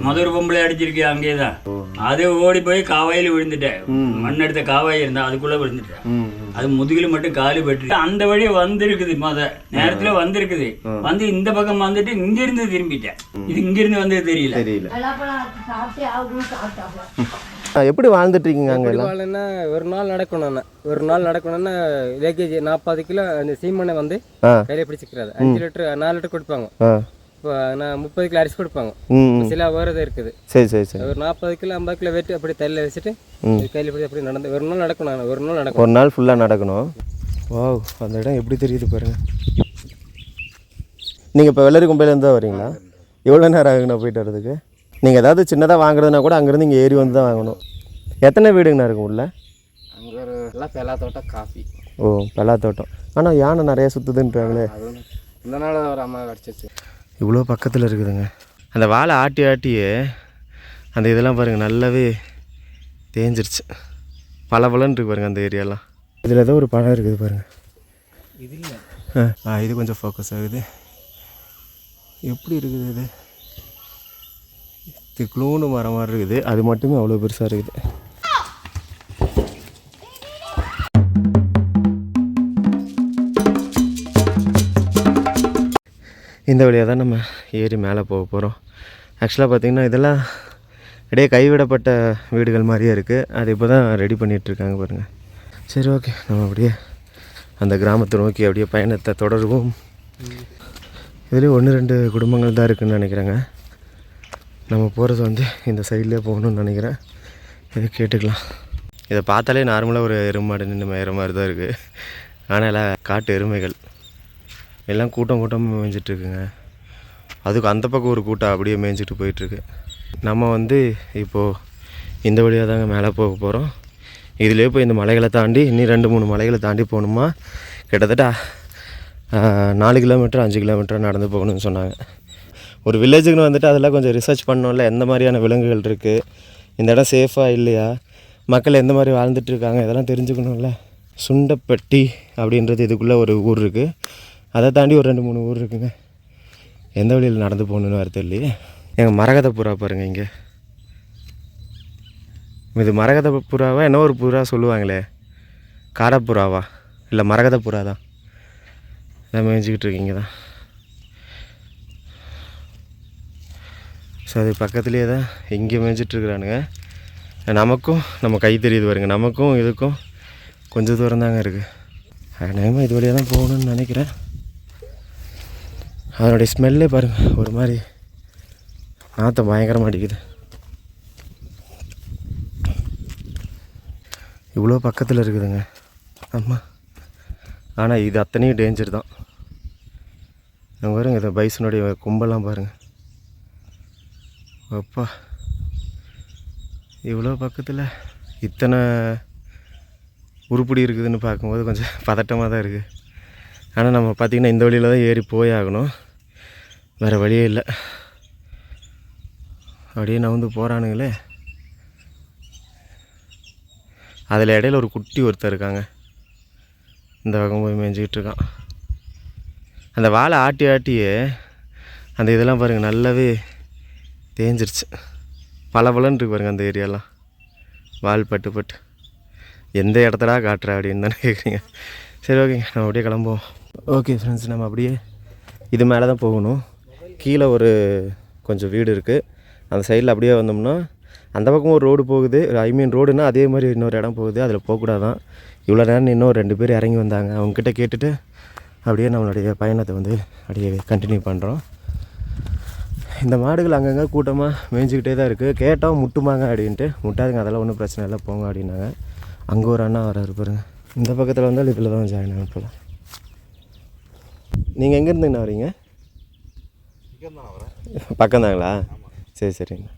மதுரை பொம்பளை அடிச்சிருக்கேன் அங்கேயே தான். அது ஓடி போய் காவாயில் விழுந்துட்டேன். மண் எடுத்த காவாய் இருந்தா அதுக்குள்ள விழுந்துட்டேன். அது முதுகில் மட்டும் காலி பட்டு அந்த வழியை வந்திருக்குது. நேரத்துல வந்திருக்குது. வந்து இந்த பக்கம் வந்துட்டு இங்க இருந்து திரும்பிட்டேன். இது இங்க இருந்து வந்தது தெரியல. எப்படி வாழ்ந்துட்டு இருக்கீங்க அங்கே? ஒரு நாள் நடக்கணும்னா வேகேஜ் 40 கிலோ அந்த சீமனை வந்து கையில பிடிச்சிக்கிறாரு. 5 லிட்டர் 4 லிட்டர் கொடுப்பாங்க. இப்போ நான் 30 கிலோ அரிசி கொடுப்பாங்க. சில வேறு இருக்குது. சரி சரி சரி. ஒரு 40 கிலோ 50 கிலோ வெயிட் அப்படி தலையில் வச்சுட்டு கையில் பிடிச்சி அப்படி நடந்து ஒரு நாள் நடக்கணும். ஒரு நாள் ஃபுல்லாக நடக்கணும். வா, அந்த இடம் எப்படி தெரியுது பாருங்க. நீங்கள் இப்போ வெள்ளரி கும்பையிலேருந்து தான் வரீங்களா? எவ்வளோ நேரம் ஆகுங்கண்ணா போயிட்டு வரதுக்கு? நீங்கள் ஏதாவது சின்னதாக வாங்குறதுனா கூட அங்கேருந்து இங்கே ஏறி வந்து தான் வாங்கணும். எத்தனை வீடுங்கண்ணா இருக்கும் உள்ள? அங்கே ஒரு எல்லாம் பெலா தோட்டம் காஃபி. ஓ, பெலா தோட்டம். ஆனால் யானை நிறையா சுற்றுதுன்றாங்களே. இந்த நாள் ஒரு அம்மா கிடச்சிச்சு. இவ்வளோ பக்கத்தில் இருக்குதுங்க. அந்த வாழை ஆட்டி ஆட்டியே அந்த இதெல்லாம் பாருங்கள் நல்லாவே தேஞ்சிருச்சு. பலன்னு இருக்கு பாருங்கள் அந்த ஏரியாலாம். இதில் ஏதோ ஒரு பழம் இருக்குது பாருங்கள். இது இல்லை. இது கொஞ்சம் ஃபோக்கஸ் ஆகுது. எப்படி இருக்குது இது? திக்லூன்னு மரம் மாதிரி இருக்குது. அது மட்டுமே அவ்வளோ பெருசாக இருக்குது. இந்த வழியாக தான் நம்ம ஏறி மேலே போக போகிறோம். ஆக்சுவலாக பார்த்திங்கன்னா இதெல்லாம் இடையே கைவிடப்பட்ட வீடுகள் மாதிரியே இருக்குது. அது இப்போ தான் ரெடி பண்ணிகிட்ருக்காங்க பாருங்கள். சரி, ஓகே, நம்ம அப்படியே அந்த கிராமத்தை நோக்கி அப்படியே பயணத்தை தொடருவோம். இதுலேயே 1-2 குடும்பங்கள் தான் இருக்குதுன்னு நினைக்கிறேங்க. நம்ம போகிறது வந்து இந்த சைட்லேயே போகணுன்னு நினைக்கிறேன். இதை கேட்டுக்கலாம். இதை பார்த்தாலே நார்மலாக ஒரு எருமாடு நின்று மேயிற மாதிரி தான் இருக்குது. ஆனால் எல்லாம் காட்டு எருமைகள் எல்லாம் கூட்டமாக மேய்ஞ்சிட்ருக்குங்க. அதுக்கு அந்த பக்கம் ஒரு கூட்டம் அப்படியே மேய்ஞ்சிட்டு போயிட்டுருக்கு. நம்ம வந்து இப்போது இந்த வழியாக தாங்க மேலே போக போகிறோம். இதிலே போய் இந்த மலைகளை தாண்டி இன்னும் 2-3 மலைகளை தாண்டி போகணுமா. கிட்டத்தட்ட 4 கிலோமீட்டர் 5 கிலோமீட்டர் நடந்து போகணும்னு சொன்னாங்க. ஒரு வில்லேஜுக்குன்னு வந்துட்டு அதெல்லாம் கொஞ்சம் ரிசர்ச் பண்ணோம்ல. எந்த மாதிரியான விலங்குகள் இருக்குது, இந்த இடம் சேஃபாக இல்லையா, மக்கள் எந்த மாதிரி வாழ்ந்துட்டுருக்காங்க, இதெல்லாம் தெரிஞ்சுக்கணும்ல. சுண்டப்பட்டி அப்படின்றது இதுக்குள்ளே ஒரு ஊர் இருக்குது. அதை தாண்டி ஒரு 2-3 ஊர் இருக்குங்க. எந்த வழியில் நடந்து போகணுன்னு வேறு தெரியலையே. எங்கள் மரகத புறா பாருங்கள் இங்கே. இது மரகத புறாவா என்ன ஒரு புறா சொல்லுவாங்களே, காடப்புறாவா இல்லை மரகத புறா தான். நான் மேய்ஞ்சிக்கிட்டு இருக்கீங்க தான். ஸோ அது பக்கத்துலேயே தான் இங்கே மேய்ஞ்சிட்ருக்குறானுங்க. நமக்கும் நம்ம கை தெரியுது பாருங்க. நமக்கும் இதுக்கும் கொஞ்சம் தூரம் தாங்க இருக்குது. அநேகமாக இது வழியாக தான் போகணுன்னு நினைக்கிறேன். அதனுடைய ஸ்மெல்லே பாருங்கள், ஒரு மாதிரி நாற்றம் பயங்கரமாக அடிக்குது. இவ்வளோ பக்கத்தில் இருக்குதுங்க. ஆமாம், ஆனால் இது அத்தனையும் டேஞ்சர் தான். அங்கே பாருங்க, இதை பைசனுடைய கும்பலாம் பாருங்கள். அப்பா, இவ்வளோ பக்கத்தில் இத்தனை உருப்படி இருக்குதுன்னு பார்க்கும்போது கொஞ்சம் பதட்டமாக தான் இருக்குது. ஆனால் நம்ம பார்த்திங்கன்னா இந்த வழியில் தான் ஏறி போய் ஆகணும், வேறு வழியே இல்லை. அப்படியே நவுந்து போகிறானுங்களே. அதில் இடையில ஒரு குட்டி ஒருத்தர் இருக்காங்க, இந்த பக்கம் போய் மேய்ஞ்சிக்கிட்டு இருக்கான். அந்த வாழை ஆட்டி ஆட்டியே அந்த இதெல்லாம் பாருங்கள் நல்லாவே தேஞ்சிருச்சு. பலன்னு இருக்கு பாருங்கள் அந்த ஏரியாலாம். வால் பட்டு எந்த இடத்தடா காட்டுற அப்படின்னு தானே கேட்குறீங்க. சரி, ஓகேங்க, நம்ம அப்படியே கிளம்புவோம். ஓகே ஃப்ரெண்ட்ஸ், நம்ம அப்படியே இது மேலே தான் போகணும். கீழே ஒரு கொஞ்சம் வீடு இருக்குது. அந்த சைடில் அப்படியே வந்தோம்னா அந்த பக்கம் ஒரு ரோடு போகுது. ரோடுன்னா அதே மாதிரி இன்னொரு இடம் போகுது. அதில் போகக்கூடாதான். இவ்வளோ நேரம் இன்னும் 2 பேர் இறங்கி வந்தாங்க. அவங்கக்கிட்ட கேட்டுட்டு அப்படியே நம்மளுடைய பயணத்தை வந்து அப்படியே கண்டினியூ பண்ணுறோம். இந்த மாடுகள் அங்கங்கே கூட்டமாக மேய்ஞ்சிக்கிட்டே தான் இருக்குது. கேட்டோம் முட்டுமாங்க அப்படின்ட்டு. முட்டாதுங்க, அதெல்லாம் ஒன்றும் பிரச்சனை இல்லை, போங்க அப்படின்னாங்க. அங்கே ஒரு அண்ணா வர இருப்பாருங்க. இந்த பக்கத்தில் வந்தால் இதில் தான் ஜாயின் ஆகும் போல். நீங்கள் எங்கேருந்துங்கண்ணா வரீங்க? பக்கம்தாங்களா? சரி சரிங்கண்ணா.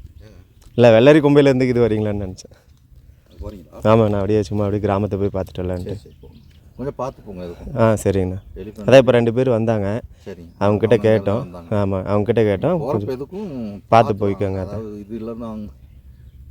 இல்லை, வெள்ளரி கொம்பையிலேருந்து இது வரீங்களான்னு நினச்சேன். ஆமாம், நான் அப்படியே சும்மா அப்படியே கிராமத்தை போய் பார்த்துட்டு வரலான்ட்டு. கொஞ்சம் பார்த்து போங்க. சரிங்கண்ணா. அதான் இப்போ 2 பேர் வந்தாங்க. அவங்கக்கிட்ட கேட்டோம். ஆமாம், அவங்கக்கிட்ட கேட்டோம். எதுக்கும் பார்த்து போய்க்கோங்க. அதான் இது இல்லைன்னா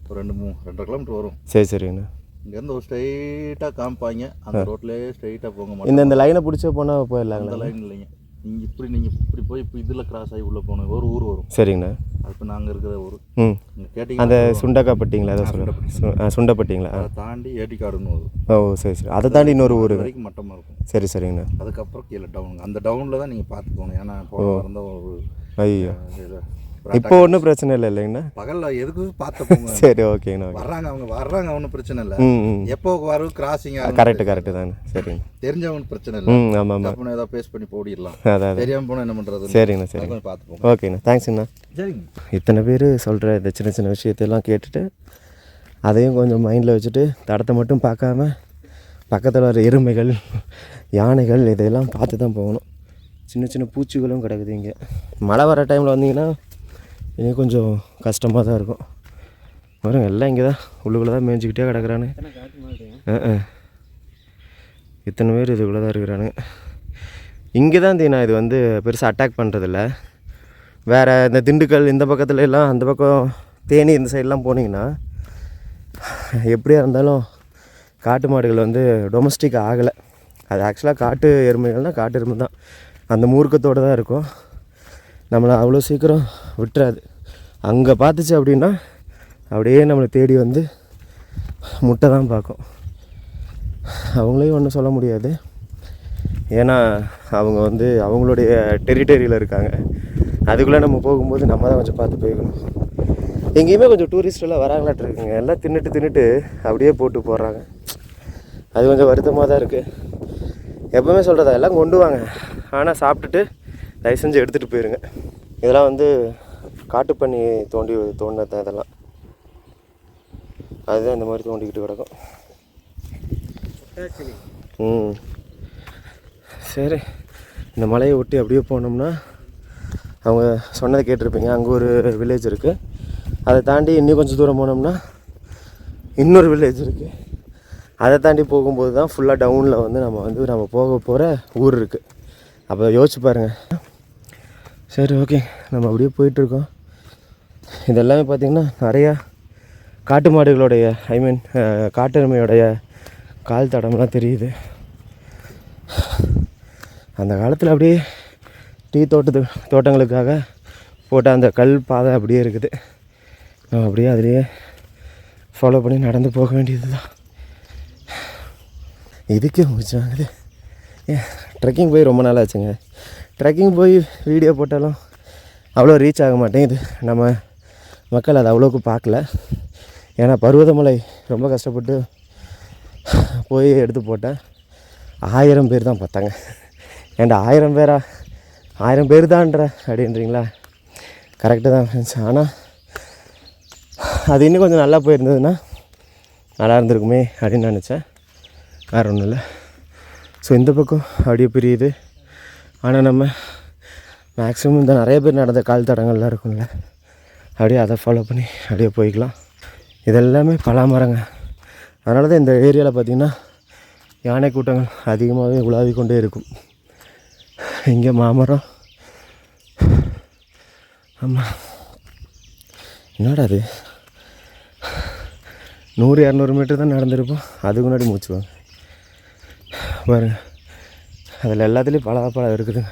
ஒரு 2-2.5 கிலோமீட்டர் வரும். சரி சரிங்கண்ணா. இங்கேருந்து ஒரு ஸ்ட்ரைட்டாக காமிப்பாங்க. அந்த ரோட்லேயே ஸ்ட்ரைட்டாக போங்க. இந்த லைனை பிடிச்ச போனால் போயிடலாங்களா? லைன் இல்லைங்க. நீங்கள் இப்படி போய் இப்போ இதில் கிராஸ் ஆகி உள்ளே போன ஒரு ஊர் வரும். சரிங்கண்ணா. அது இப்போ நாங்கள் இருக்கிற ஊர். நீங்கள் அந்த கேட்டிங்கன்னா சுண்டக்காப்பட்டிங்களா? அதை சொல்லுங்கள். சுண்டப்பட்டிங்களா? அதை தாண்டி ஏட்டிக்காடுன்னு வரும். ஓ சரி சரி. அதை தாண்டி இன்னொரு ஊர் வரைக்கும் மட்டமாக இருக்கும். சரி சரிங்கண்ணா. அதுக்கப்புறம் கீழே டவுன். அந்த டவுனில் தான் நீங்கள் பார்த்து போகணும். ஏன்னா இருந்தால் ஒரு ஐயோ இப்போ ஒன்றும் பிரச்சனை இல்லை இல்லைங்கண்ணா? பகலில் எதுக்கு பார்த்து போங்க. சரி ஓகேங்கண்ணா. வர்றாங்க ஒன்றும் பிரச்சனை இல்லை. ம் எப்போ வரும் கிராசிங் கரெக்டு தானே. சரிங்க. தெரிஞ்சவங்க பிரச்சனை இல்லை. ஆமாம் ஆமாம். அப்புறம் ஏதாவது பேஸ் பண்ணி போடிடலாம். அதான் தெரியாமல் போனால் என்ன பண்ணுறது? சரிங்கண்ணா. சரி கொஞ்சம் பார்த்து போங்க. ஓகேண்ணா. தேங்க்ஸ்ண்ணா. சரிங்க. இத்தனை பேர் சொல்கிற இந்த சின்ன சின்ன விஷயத்தெல்லாம் கேட்டுட்டு அதையும் கொஞ்சம் மைண்டில் வச்சுட்டு தடத்தை மட்டும் பார்க்காம பக்கத்தில் வர எருமைகள் யானைகள் இதையெல்லாம் பார்த்து தான் போகணும். சின்ன சின்ன பூச்சிகளும் கிடக்குது இங்கே. மழை வர டைமில் வந்தீங்கன்னா இன்னும் கொஞ்சம் கஷ்டமாக தான் இருக்கும். வரும் எல்லாம் இங்கே தான் உள்ளுக்குள்ளே தான் மேய்ஞ்சிக்கிட்டே கிடக்குறானு. இத்தனை பேர் இதுக்குள்ளே தான் இருக்கிறானுங்க. இங்கே தான் தீனா இது வந்து பெருசாக அட்டாக் பண்ணுறதில்ல. வேறு இந்த திண்டுக்கல் இந்த பக்கத்துல எல்லாம் அந்த பக்கம் தேனி இந்த சைடெலாம் போனீங்கன்னா எப்படியா இருந்தாலும் காட்டு மாடுகள் வந்து டொமஸ்டிக் ஆகலை. அது ஆக்சுவலாக காட்டு எருமைகள்னால் காட்டு எருமை தான். அந்த மூர்க்கத்தோடு தான் இருக்கும். நம்மளை அவ்வளோ சீக்கிரம் விட்டுறாது. அங்கே பார்த்துச்சு அப்படின்னா அப்படியே நம்மளை தேடி வந்து முட்டை தான் பார்க்கும். அவங்களையும் ஒன்றும் சொல்ல முடியாது. ஏன்னா அவங்க வந்து அவங்களுடைய டெரிட்டரியில் இருக்காங்க. அதுக்குள்ளே நம்ம போகும்போது நம்ம தான் கொஞ்சம் பார்த்து போய்க்கணும். எங்கேயுமே கொஞ்சம் டூரிஸ்டெல்லாம் வராங்களாட்டு இருக்குங்க. எல்லாம் தின்னுட்டு அப்படியே போட்டு போடுறாங்க. அது கொஞ்சம் வருத்தமாக தான் இருக்குது. எப்போவுமே சொல்கிறதா எல்லாம் கொண்டு வாங்க, ஆனால் சாப்பிட்டுட்டு தயவு செஞ்சு எடுத்துகிட்டு போயிருங்க. இதெல்லாம் வந்து காட்டுப்பண்ணி தோண்டினதான் இதெல்லாம். அதுதான் இந்த மாதிரி தோண்டிக்கிட்டு கிடக்கும். சரி, இந்த மலையை ஒட்டி அப்படியே போனோம்னா அவங்க சொன்னதை கேட்டிருப்பீங்க. அங்கே ஒரு வில்லேஜ் இருக்குது. அதை தாண்டி இன்னும் கொஞ்சம் தூரம் போனோம்னா இன்னொரு வில்லேஜ் இருக்குது. அதை தாண்டி போகும்போது தான் ஃபுல்லாக டவுனில் வந்து நம்ம போக போகிற ஊர் இருக்குது. அப்போ யோசிச்சு பாருங்கள். சரி ஓகே, நம்ம அப்படியே போயிட்டுருக்கோம். இதெல்லாமே பார்த்திங்கன்னா நிறையா காட்டு மாடுகளுடைய காட்டெருமையோடைய கால் தடம்லாம் தெரியுது. அந்த காலத்தில் அப்படியே டீ தோட்டங்களுக்காக போட்ட அந்த கல் பாதை அப்படியே இருக்குது. நம்ம அப்படியே அதிலேயே ஃபாலோ பண்ணி நடந்து போக வேண்டியது தான். இதுக்கே முடிச்சாங்குது. ட்ரெக்கிங் போய் ரொம்ப நாள் ஆச்சுங்க. ட்ரெக்கிங் போய் வீடியோ போட்டாலும் அவ்வளோ ரீச் ஆக மாட்டேங்குது. நம்ம மக்கள் அதை அவ்வளோக்கு பார்க்கல. ஏன்னா பருவதமலை ரொம்ப கஷ்டப்பட்டு போய் எடுத்து போட்டேன். 1000 பேர் தான் பார்த்தாங்க. ஏன்டா 1000 பேர் தான்ற அப்படின்றீங்களா? கரெக்டு தான் ஃப்ரெண்ட்ஸ். ஆனால் அது இன்னும் கொஞ்சம் நல்லா போயிருந்ததுன்னா நல்லா இருந்திருக்குமே அப்படின்னு நினச்சேன். வேறு ஒன்றும் இல்லை. ஸோ இந்த பக்கம் அப்படியே பிரியுது. ஆனால் நம்ம மேக்ஸிமம் இந்த நிறைய பேர் நடந்த கால் தடங்கள்லாம் இருக்கும்ல, அப்படியே அதை ஃபாலோ பண்ணி அப்படியே போய்க்கலாம். இதெல்லாமே பலாமரங்க. அதனால தான் இந்த ஏரியாவில் பார்த்திங்கன்னா யானை கூட்டங்கள் அதிகமாகவே உலாவி கொண்டே இருக்கும். இங்கே மாமரம். ஆமாம், என்னடா அது 100-200 மீட்டர் தான் நடந்திருப்போம். அதுக்கு முன்னாடி மூச்சுவாங்க பாருங்க. அதில் எல்லாத்துலேயும் பழம் இருக்குதுங்க.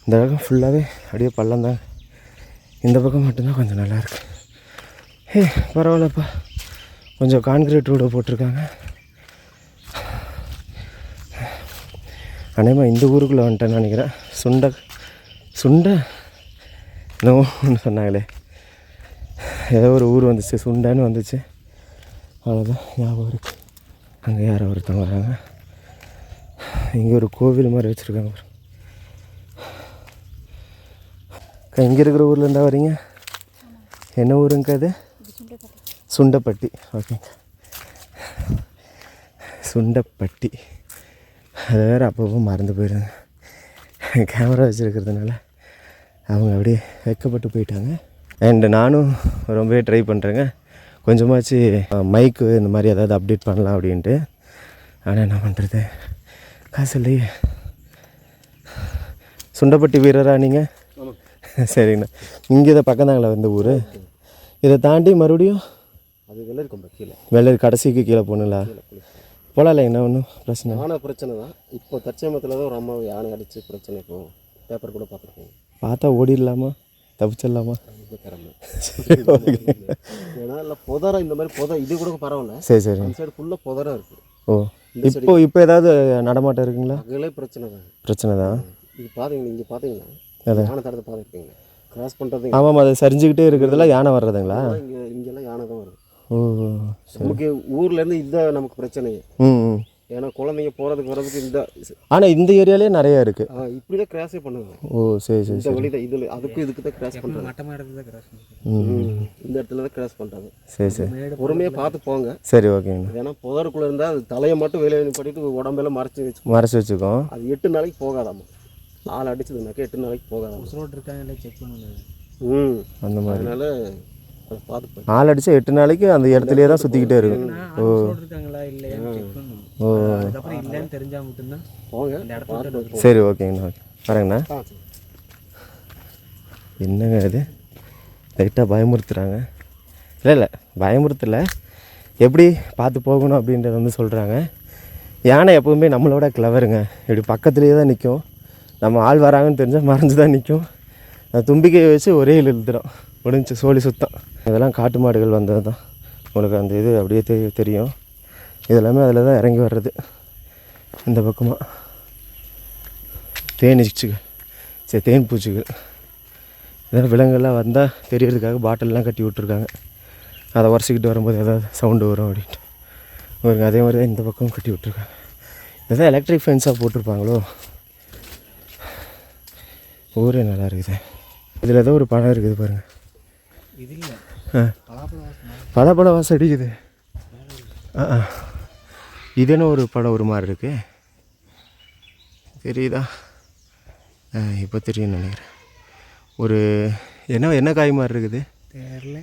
இந்த பக்கம் ஃபுல்லாகவே அப்படியே பள்ளம் தான். இந்த பக்கம் மட்டும்தான் கொஞ்சம் நல்லாயிருக்கு. பரவாயில்லப்பா, கொஞ்சம் கான்கிரீட் ரோடு போட்டிருக்காங்க. அநேகமாக இந்த ஊருக்குள்ளே வந்துட்டேன்னு நினைக்கிறேன். சுண்டை என்னவோ ஒன்று சொன்னாங்களே, ஏதோ ஒரு ஊர் வந்துச்சு, சுண்டைன்னு வந்துச்சு. அவ்வளோதான் ஞாபகம் இருக்குது. அங்கே யாரோ ஒருத்தவங்க வராங்க. இங்கே ஒரு கோவில் மாதிரி வச்சுருக்காங்க. இங்கே இருக்கிற ஊரில் இருந்தால் வரீங்க? என்ன ஊருங்க அது? சுண்டப்பட்டி. ஓகேங்க, சுண்டப்பட்டி. அதை வேறு அப்பப்போ மறந்து போயிடுங்க. கேமரா வச்சுருக்கிறதுனால அவங்க அப்படியே வெக்கப்பட்டு போயிட்டாங்க. அண்டு நானும் ரொம்பவே ட்ரை பண்ணுறேங்க, கொஞ்சமாச்சு மைக்கு இந்த மாதிரி ஏதாவது அப்டேட் பண்ணலாம் அப்படின்ட்டு. ஆனால் என்ன பண்ணுறது, காசு இல்லையே. சுண்டப்பட்டி வீரரா நீங்கள்? சரிங்கண்ணா. இங்கே இதை பக்கம் தாங்களா இந்த ஊர்? இதை தாண்டி மறுபடியும் அது வெள்ளரிக்கொம்பை கீழே, வெள்ளரி கடைசிக்கு கீழே போகணுங்களா? போகலாம்ல, என்ன ஒன்றும் பிரச்சனை? யானை பிரச்சனை தான். இப்போ தற்சமயத்தில் தான் ஒரு அம்மா யானை அடித்து பிரச்சனை போகும். பேப்பர் கூட பார்த்துருக்கோம். பார்த்தா ஓடிடலாமா, தப்பிச்சிடலாமா? ஏன்னா இல்லை புதரை இந்த மாதிரி புதை இது கூட பரவாயில்ல. சரி சரி. அந்த சைடு ஃபுல்லாக புதராக இருக்குது. ஓ, இப்போ ஏதாவது நடமாட்டம் இருக்குங்களா? அங்கே பிரச்சனை தான். பிரச்சனை தான். இது பார்த்தீங்களா, இங்கே பார்த்தீங்களா யானை தடத்தை பார்த்துருக்கீங்க கிராஸ் பண்ணுறது? ஆமாம், அது சரிஞ்சுக்கிட்டே இருக்கிறதுல யானை வர்றதுங்களா? இங்கெல்லாம் யானை தான் வருது. ஓ, நமக்கு ஊர்லேருந்து இதுதான் நமக்கு பிரச்சனையே. ம். ஏன்னா குழந்தைங்க போகிறதுக்கு வர்றதுக்கு இந்த ஆனால் இந்த ஏரியாலே நிறையா இருக்குது. இப்படி தான் கிராஸே பண்ணுவாங்க. ஓ சரி சரி. இந்த வழி தான் இதில் அதுக்கும் இதுக்கு தான் கிராஸ் பண்ணுறாங்க. மட்டமாக இடத்துல தான் கிராஸ் பண்ணுறாங்க. இந்த இடத்துல தான் கிராஸ் பண்ணுறாங்க. சரி சரி. பொறுமையாக பார்த்து போங்க. சரி ஓகேங்க. ஏன்னா புதருக்குள்ளே இருந்தால் அது தலையை மட்டும் வெளியே பண்ணிட்டு உடம்பெல்லாம் மறைச்சி வச்சுக்கோம். அது 8 நாளைக்கு போகாதாம்மா. ஆள் அடிச்சதுனாக்கா 8 நாளைக்கு போகாதாம். ரோடு இருக்காங்க செக் பண்ணுங்க. அந்த மாதிரி. அதனால அதை பார்த்து ஆள் அடித்தா 8 நாளைக்கு அந்த இடத்துலையே தான் சுற்றிக்கிட்டே இருக்கும். ஓ இருக்காங்களா இல்லையா செக் பண்ணணும். ஓ, அதுக்கப்புறம் இல்லைன்னு தெரிஞ்சால் மட்டும்தான் போங்க. இந்த இடத்துல சரி ஓகேங்கண்ணா. ஓகே வரேங்கண்ணா. என்னங்க இது லைட்டாக பயமுறுத்துகிறாங்க? இல்லை பயமுறுத்தலை, எப்படி பார்த்து போகணும் அப்படின்றத வந்து சொல்கிறாங்க. யானை எப்போவுமே நம்மளோட கிளவருங்க. இப்படி பக்கத்துலேயே தான் நிற்கும். நம்ம ஆள் வராங்கன்னு தெரிஞ்சால் மறைஞ்சு தான் நிற்கும். தும்பிக்கையை வச்சு ஒரே இழுத்துடும், முடிஞ்சு சோழி சுத்தம். இதெல்லாம் காட்டு மாடுகள் வந்தது தான். உங்களுக்கு அந்த இது அப்படியே தெரியும். இதெல்லாமே அதில் தான் இறங்கி வர்றது. இந்த பக்கமாக தேனீச்சுகள், சரி தேன் பூச்சிகள், இதெல்லாம் விலங்குகள்லாம் வந்தால் தெரியறதுக்காக பாட்டிலெலாம் கட்டி விட்ருக்காங்க. அதை உரசிக்கிட்டு வரும்போது ஏதாவது சவுண்டு வரும் அப்படின்ட்டு ஒரு அதே மாதிரி தான் இந்த பக்கம் கட்டி விட்ருக்காங்க. இதுதான் எலக்ட்ரிக் ஃபென்ஸாக போட்டிருப்பாங்களோ. ஊரே நல்லா இருக்குது. இதில் ஏதோ ஒரு பழம் இருக்குது பாருங்கள். இது இல்லை பழப்பழ வாசம் அடிக்குது. இதுன்னு ஒரு படம் ஒரு மாதிரி இருக்கு, தெரியுதா? இப்போ தெரியும்னு நினைக்கிறேன். ஒரு என்ன காய் மாதிரி இருக்குது தெரியல.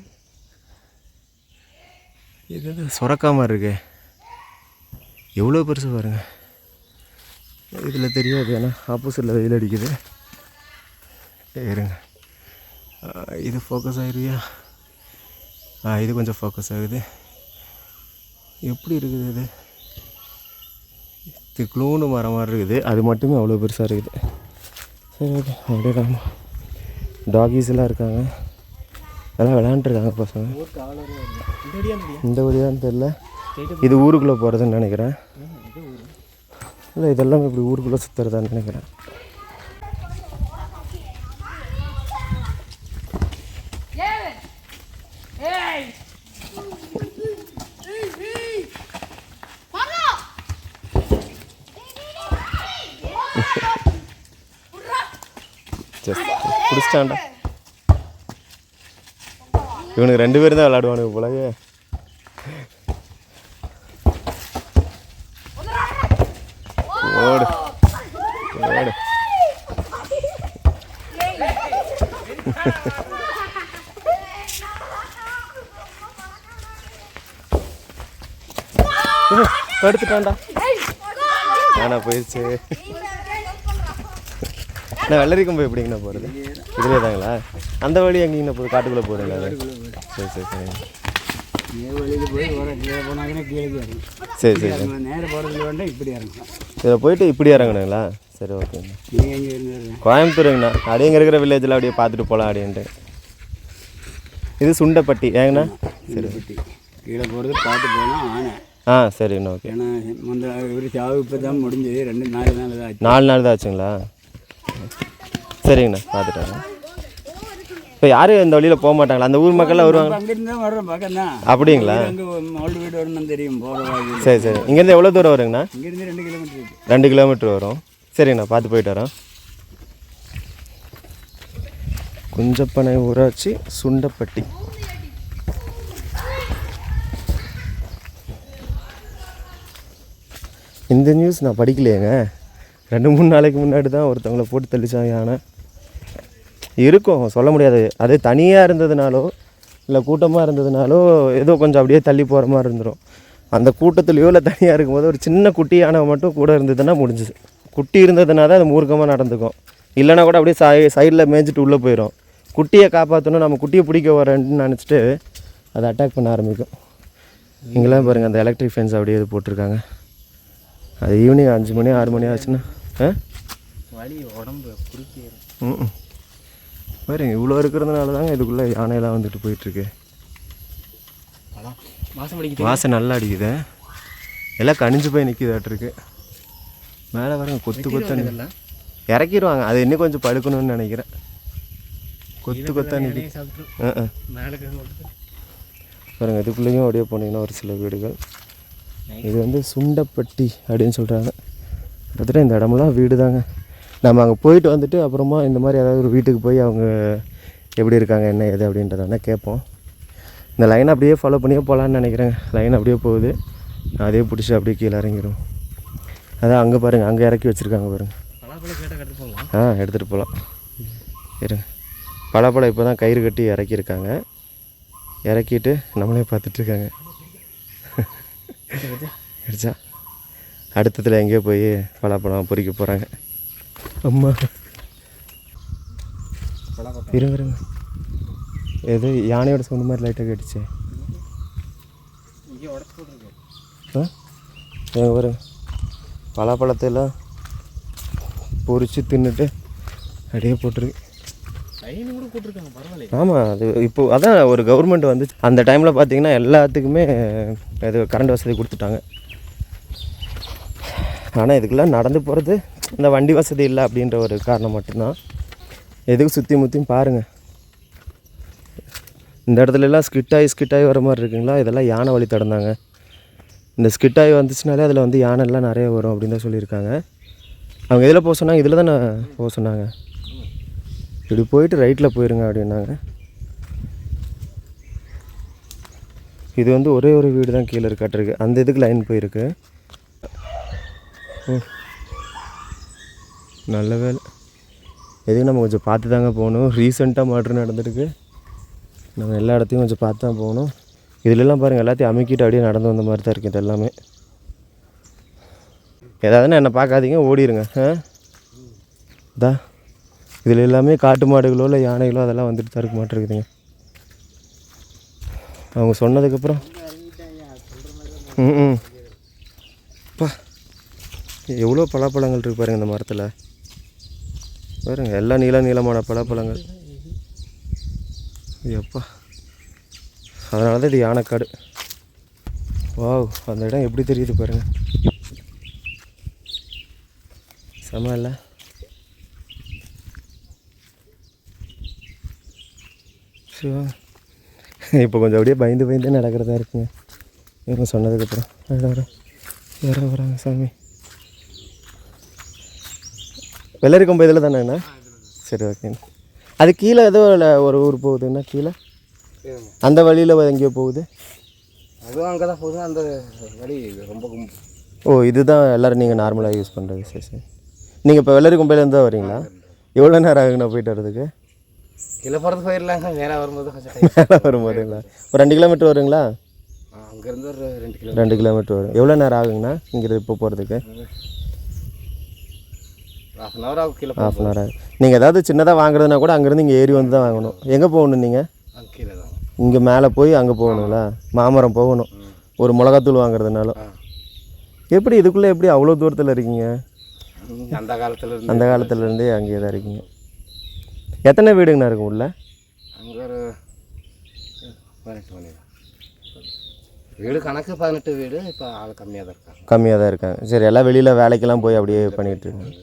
இது சுரக்கா மாதிரி இருக்கு. எவ்வளோ பெருசு பாருங்க. இதில் தெரியாது, ஏன்னா ஆப்போசிட்டில் வெயில் அடிக்குது. இருங்க, இது ஃபோக்கஸ் ஆகிருக்கியா? இது கொஞ்சம் ஃபோக்கஸ் ஆகுது. எப்படி இருக்குது இது? திக்லூண்டு மரம் மாதிரி இருக்குது. அது மட்டுமே அவ்வளோ பெருசாக இருக்குது. சரி ஓகே, அப்படியே தான். டாகீஸ் எல்லாம் இருக்காங்க, அதெல்லாம் விளையாண்டுருக்காங்க பசங்க. இந்த வழியான்னு தெரில, இது ஊருக்குள்ளே போகிறதுன்னு நினைக்கிறேன். இல்லை இதெல்லாம் இப்படி ஊருக்குள்ளே சுற்றுறதான்னு நினைக்கிறேன். பிடிச்சிட்டான்டா. இவனுக்கு 2 பேரும் தான் விளையாடுவானுங்க போலவே. ஓடு ஓடு. எடுத்துட்டான்டா. ஆனா போயிடுச்சு. நான் வெள்ளரிக்கும் போய் எப்படிங்கண்ணா போகிறது? இதுலேயே தாங்களா? அந்த வழி எங்கேங்கண்ணா போகுது? காட்டுக்குள்ளே போகிறீங்களா? சரி சரி சரி. சரி சரி. நேரம் போகிறதுல வேண்டாம், இப்படி இறங்கலாம். இதில் போயிட்டு இப்படி இறங்கணுங்களா? சரி ஓகேங்கண்ணா. கோயம்புத்தூருங்கண்ணா. அப்படியே இங்கே இருக்கிற வில்லேஜில் அப்படியே பார்த்துட்டு போகலாம் அப்படின்ட்டு. இது சுண்டப்பட்டி ஏங்கண்ணா? சரி, கீழே போகிறது பார்த்து போனால் ஆனை. சரிங்கண்ணா. ஓகே. ஏன்னா முந்த ஒரு சாவு இப்போ தான் முடிஞ்சது, 4 நாள் தான் ஆச்சு. 4 நாள் தான் ஆச்சுங்களா? சரிங்கண்ணா, பார்த்துட்டாங்க. இப்போ யாரும் இந்த வழியில் போக மாட்டாங்களா? அந்த ஊர் மக்கள்லாம் வருவாங்க? அங்கேருந்து தான் வர்றோம் பக்கம் தான். அப்படிங்களா? அங்கே மவுல்டு வீடு வரணும்னு தெரியும் போகிறவங்க. சரி சரி. இங்கேருந்து எவ்வளோ தூரம் வருங்கண்ணா? இங்கேருந்து 2 கிலோமீட்டர் இருக்குது. 2 கிலோமீட்டர் வரும். சரிங்கண்ணா, பார்த்து போயிட்டு வரோம். குஞ்சப்பனை ஊராட்சி சுண்டப்பட்டி. இந்த நியூஸ் நான் படிக்கலையேங்க. 2-3 நாளைக்கு முன்னாடி தான் ஒருத்தவங்களை போட்டு தெளிச்சாங்க. யானை இருக்கும், சொல்ல முடியாது. அது தனியாக இருந்ததுனாலோ இல்லை கூட்டமாக இருந்ததுனாலோ ஏதோ கொஞ்சம் அப்படியே தள்ளி போகிற மாதிரி இருந்துடும். அந்த கூட்டத்துலேயோ இல்லை தனியாக இருக்கும்போது ஒரு சின்ன குட்டி யானை மட்டும் கூட இருந்ததுன்னா முடிஞ்சுது. குட்டி இருந்ததுனா தான் அது மூர்க்கமாக நடந்துக்கும். இல்லைனா கூட அப்படியே சைடில் மேய்ஞ்சிட்டு உள்ளே போயிடும். குட்டியை காப்பாற்றணும், நம்ம குட்டியை பிடிக்க வரேன்னு நினச்சிட்டு அதை அட்டாக் பண்ண ஆரம்பிக்கும். இங்கெல்லாம் பாருங்கள், அந்த எலக்ட்ரிக் ஃபென்ஸ் அப்படியே இது போட்டிருக்காங்க. அது ஈவினிங் 5 மணி 6 மணி ஆச்சுன்னா வலி உடம்பு குறுக்கிடும். பாருங்க இவ்வளோ இருக்கிறதுனால தாங்க இதுக்குள்ளே யானையெல்லாம் வந்துட்டு போயிட்டுருக்கு. வாசம் அடிக்குது. வாசம் நல்லா அடிக்குது. எல்லாம் கனிஞ்சு போய் நிற்கிதாட்டிருக்கு. மேலே பாருங்க கொத்து கொத்த இறக்கிடுவாங்க. அது இன்னும் கொஞ்சம் பழுக்கணும்னு நினைக்கிறேன். கொத்து கொத்தா நிற்கி. பாருங்க இதுக்குள்ளேயும் அப்படியே போனீங்கன்னா ஒரு சில வீடுகள். இது வந்து சுண்டப்பட்டி அப்படின்னு சொல்கிறாங்க. பார்த்துட்டு இந்த இடமெல்லாம் வீடு தாங்க. நம்ம அங்கே போயிட்டு வந்துட்டு அப்புறமா இந்த மாதிரி ஏதாவது ஒரு வீட்டுக்கு போய் அவங்க எப்படி இருக்காங்க என்ன ஏது அப்படின்றத வேணால் கேட்போம். இந்த லைனை அப்படியே ஃபாலோ பண்ணியே போகலான்னு நினைக்கிறேங்க. லைன் அப்படியே போகுது. அதே பிடிச்சி அப்படியே கீழே இறங்கிடும். அதான் அங்கே பாருங்கள், அங்கே இறக்கி வச்சுருக்காங்க பாருங்கள். எடுத்துகிட்டு போகலாம். இருங்க, பலாப்பழம் இப்போ தான் கயிறு கட்டி இறக்கியிருக்காங்க. இறக்கிட்டு நம்மளே பார்த்துட்ருக்காங்க. கிடைச்சா அடுத்ததில் எங்கேயோ போய் பலாப்பழம் பொறிக்க போகிறாங்க. அம்மா இருங்க ஏதோ யானையோட சொந்த மாதிரி லைட்டாக கேட்டுச்சு. வரும் பலாப்பழத்தையெல்லாம் பொறிச்சு தின்னுட்டு அப்படியே போட்டிருக்கு. ஆமாம், அது இப்போது அதான் ஒரு கவர்மெண்ட் வந்து அந்த டைமில் பார்த்தீங்கன்னா எல்லாத்துக்குமே இது கரண்ட் வசதி கொடுத்துட்டாங்க. ஆனால் இதுக்கெல்லாம் நடந்து போகிறது இந்த வண்டி வசதி இல்லை அப்படின்ற ஒரு காரணம் மட்டும்தான். எதுக்கு சுற்றி முற்றியும் பாருங்கள். இந்த இடத்துலலாம் ஸ்கிட்டாகி வர மாதிரி இருக்குங்களா, இதெல்லாம் யானை வழி தடந்தாங்க. இந்த ஸ்கிட்டாகி வந்துச்சுனாலே அதில் வந்து யானைலாம் நிறைய வரும் அப்படின்னு தான் சொல்லியிருக்காங்க. அவங்க இதில் போக சொன்னாங்க, இதில் தான் போக சொன்னாங்க. இப்படி போயிட்டு ரைட்டில் போயிருங்க அப்படின்னாங்க. இது வந்து ஒரே ஒரு வீடு தான் கீழே இருக்காட்டிருக்கு. அந்த இதுக்கு லைன் போயிருக்கு. நல்ல வேலை. எதுக்கு நம்ம கொஞ்சம் பார்த்து தாங்க போகணும். ரீசெண்டாக மர்டர் நடந்திருக்கு. நம்ம எல்லா இடத்தையும் கொஞ்சம் பார்த்து தான் போகணும். இதிலெல்லாம் பாருங்கள் எல்லாத்தையும் அமுக்கிட்டு அப்படியே நடந்து வந்த மாதிரி தான் இருக்குது. இது எல்லாமே ஏதாவதுன்னா என்னை பார்க்காதீங்க, ஓடிடுங்க. இதா இதில் எல்லாமே காட்டு மாடுகளோ இல்லை யானைகளோ அதெல்லாம் வந்துட்டு தான் இருக்க மாட்டேருக்குதுங்க. அவங்க சொன்னதுக்கப்புறம் அப்பா எவ்வளோ பலாப்பழங்கள் இருக்குது பாருங்கள் இந்த மரத்தில். பாருங்கள் எல்லாம் நீளமான பலாப்பழங்கள். எப்பா அதனால தான் இது யானைக்காடு. வாவ், அந்த இடம் எப்படி தெரியுது பாருங்கள். செம இல்லை? இப்போ கொஞ்சம் அப்படியே பயந்து நடக்கிறதா இருக்குங்க. இவங்க சொன்னதுக்கப்புறம் வேற வராங்க சாமி. வெள்ளரி கொம்பு இதில் தானேண்ணா? சரி ஓகேண்ணா. அது கீழே ஏதோ ஒரு ஊர் போகுதுண்ணா. கீழே அந்த வழியில் எங்கேயோ போகுது. அதுவும் அங்கே தான் போகுது. அந்த வழி ரொம்ப ஓ, இதுதான் எல்லோரும் நீங்கள் நார்மலாக யூஸ் பண்ணுறது. சரி. நீங்கள் இப்போ வெள்ளரி கொம்பையிலேருந்து தான் வரீங்களா? எவ்வளோ நேரம் ஆகுங்கண்ணா போயிட்டு வர்றதுக்கு? கீழே போகிறது போயிடலாங்க. மேலே வரும்போது மேலே வரும்போதுங்களா? ஒரு 2 கிலோமீட்டர் வருங்களா? அங்கேருந்து ஒரு 2 கிலோமீட்டர் வரும். எவ்வளோ நேரம் ஆகுங்கண்ணா இங்கே இப்போ போகிறதுக்கு? ½ hour ஆகும். கீழே ½ hour ஆகும். நீங்கள் ஏதாவது சின்னதாக வாங்குறதுனா கூட அங்கேருந்து இங்கே ஏறி வந்து தான் வாங்கணும். எங்கே போகணும் நீங்கள்? கீழே தான். இங்கே மேலே போய் அங்கே போகணுங்களா? மாமரம் போகணும் ஒரு மிளகாத்தூள் வாங்குறதுனாலும். எப்படி இதுக்குள்ளே எப்படி அவ்வளோ தூரத்தில் இருக்கீங்க? அந்த காலத்துலேருந்தே அங்கேயே தான் இருக்கீங்க. எத்தனை வீடுங்கண்ணா இருக்கும் உள்ள? அங்கே ஒரு 18 வீடு கணக்கு 18 வீடு. இப்போ ஆள் கம்மியாக தான் இருக்காங்க. சரி, எல்லாம் வெளியில் வேலைக்கெல்லாம் போய் அப்படியே பண்ணிகிட்டு இருக்காங்க.